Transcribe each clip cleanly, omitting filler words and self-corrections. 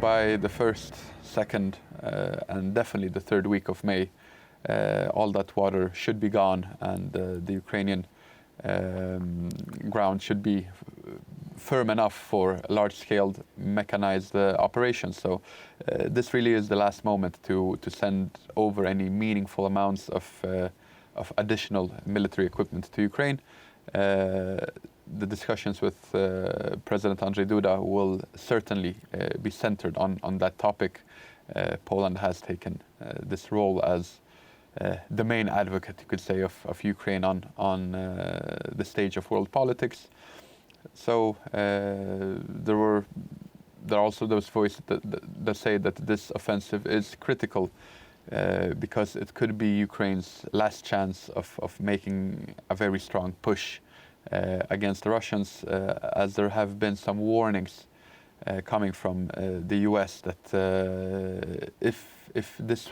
by the 1st, 2nd, and definitely the 3rd week of May, all that water should be gone, and the Ukrainian ground should be firm enough for large-scale mechanized operations. So this really is the last moment to send over any meaningful amounts of additional military equipment to Ukraine. The discussions with President Andrzej Duda will certainly be centered on that topic. Poland has taken this role as the main advocate, you could say, of Ukraine on the stage of world politics. So there are also those voices that say that this offensive is critical because it could be Ukraine's last chance of making a very strong push against the Russians, as there have been some warnings coming from the US that if this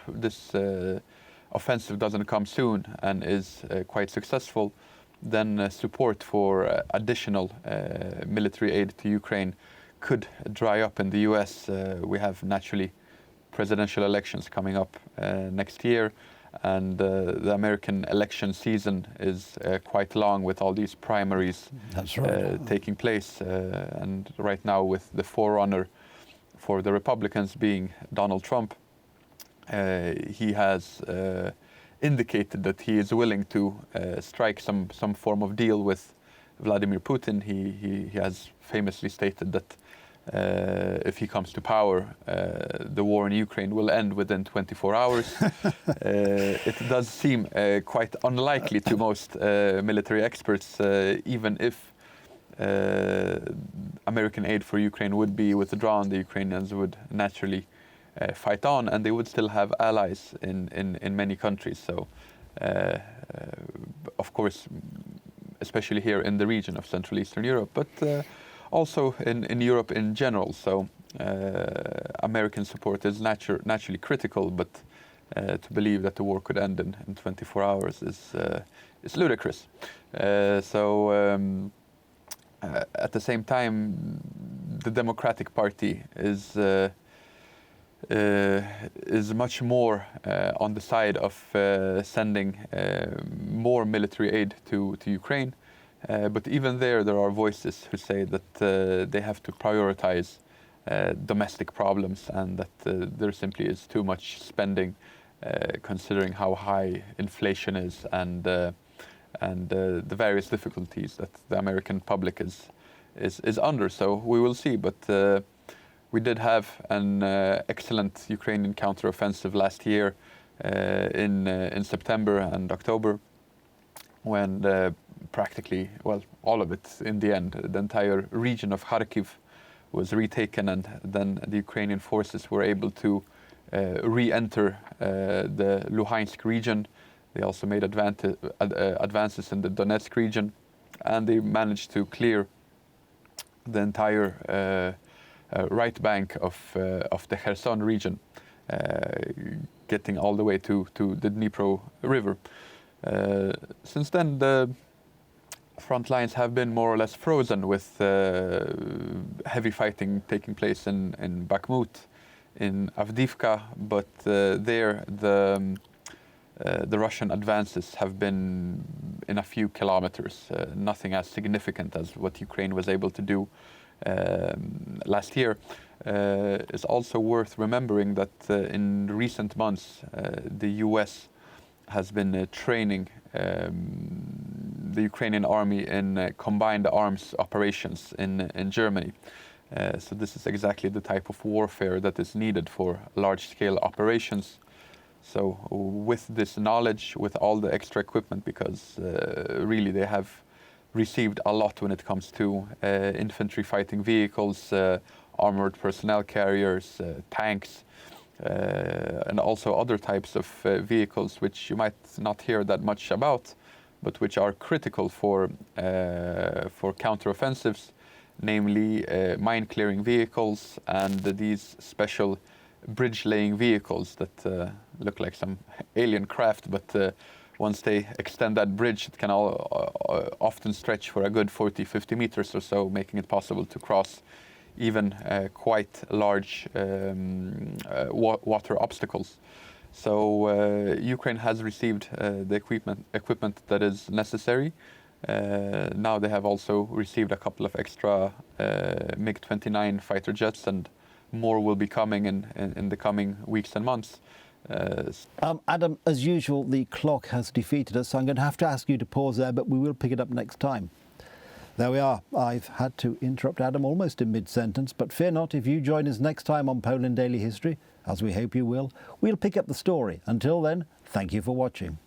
offensive doesn't come soon and is quite successful, then support for additional military aid to Ukraine could dry up in the US. We have naturally presidential elections coming up next year, and the American election season is quite long with all these primaries taking place. And right now, with the forerunner for the Republicans being Donald Trump, he has indicated that he is willing to strike some form of deal with Vladimir Putin. He has famously stated that if he comes to power, the war in Ukraine will end within 24 hours. It does seem quite unlikely to most military experts, even if American aid for Ukraine would be withdrawn, the Ukrainians would naturally fight on, and they would still have allies in many countries. So, of course, especially here in the region of Central Eastern Europe, but also in Europe in general. So American support is naturally critical, but to believe that the war could end in 24 hours is ludicrous. At the same time, the Democratic Party is much more on the side of sending more military aid to Ukraine. But even there are voices who say that they have to prioritize domestic problems, and that there simply is too much spending considering how high inflation is and the various difficulties that the American public is under. So we will see. But we did have an excellent Ukrainian counteroffensive last year in September and October, when practically, well, all of it in the end, the entire region of Kharkiv was retaken, and then the Ukrainian forces were able to re-enter the Luhansk region. They also made advances in the Donetsk region, and they managed to clear the entire right bank of the Kherson region, getting all the way to the Dnipro River. Since then, the front lines have been more or less frozen, with heavy fighting taking place in Bakhmut, in Avdiivka, but there the Russian advances have been in a few kilometers, nothing as significant as what Ukraine was able to do last year. It's also worth remembering that in recent months, the US has been training the Ukrainian army in combined arms operations in Germany. So this is exactly the type of warfare that is needed for large-scale operations. So with this knowledge, with all the extra equipment, because really they have received a lot when it comes to infantry fighting vehicles, armored personnel carriers, tanks, and also other types of vehicles which you might not hear that much about, but which are critical for counteroffensives, namely mine-clearing vehicles and these special bridge-laying vehicles that look like some alien craft, but once they extend that bridge, it can often stretch for a good 40-50 meters or so, making it possible to cross even quite large water obstacles. So Ukraine has received the equipment that is necessary. Now they have also received a couple of extra MiG-29 fighter jets, and more will be coming in the coming weeks and months. Adam, as usual, the clock has defeated us, so I'm going to have to ask you to pause there, but we will pick it up next time. There we are. I've had to interrupt Adam almost in mid-sentence, but fear not, if you join us next time on Poland Daily History, as we hope you will, we'll pick up the story. Until then, thank you for watching.